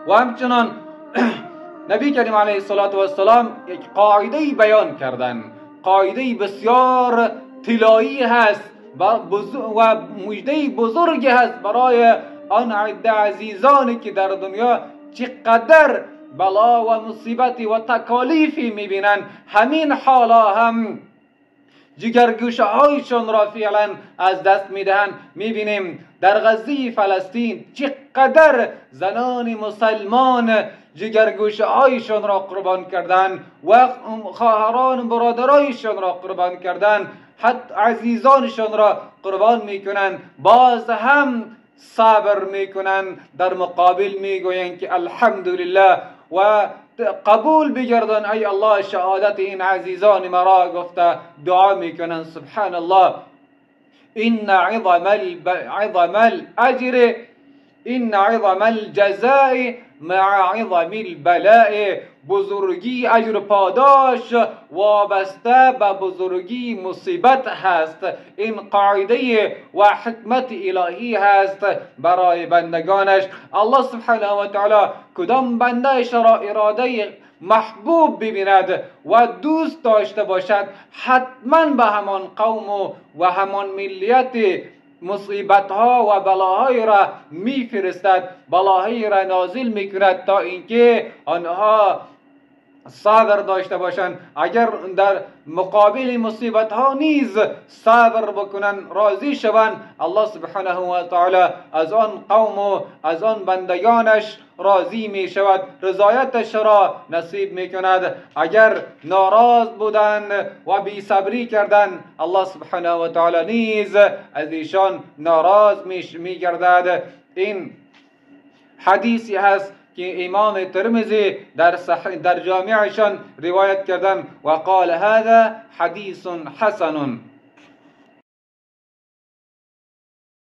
و همچنان نبی کریم علیه السلام یک قاعده بیان کردن، قاعده بسیار طلایی هست و مژده بزرگی هست برای آن عده عزیزانی که در دنیا چقدر بلا و مصیبتی و تکالیفی میبینن، همین حالا هم جگرگوشه هایشان را فعلا از دست میدهن. میبینیم در غزه فلسطین چقدر زنان مسلمان جگرگوشه هایشان را قربان کردن و خواهران برادرایشان را قربان کردن، حتی عزیزانشان را قربان میکنن، باز هم صبر میکنن، در مقابل میگوین که الحمدلله و قبول بگردن ای الله شهادت این عزیزان مرا، گفته دعا میکنن سبحان الله ان عظم الاجر ان عظم الجزاء مع عظم البلاء. بزرگی اجر پاداش وابسته به بزرگی مصیبت هست. این قاعده و حکمت الهی هست برای بندگانش. الله سبحانه و تعالی کدام بندهش را اراده محبوب ببیند و دوست داشته باشد، حتما به همان قوم و همان ملیت مصیبت ها و بلاهای را میفرستد، بلاهای را نازل میکند تا اینکه آنها صبر داشته باشند. اگر در مقابل مصیبت ها نیز صبر بکنن، راضی شوند، الله سبحانه و تعالی از آن قوم و از آن بندگانش راضی می شود، رضایتش را نصیب می کند. اگر ناراض بودند و بی صبری کردند، الله سبحانه و تعالی نیز از ایشان ناراض می گردد. این حدیثی هست که امام ترمذی در جامعشان روایت کردن و قال هذا حدیث حسن.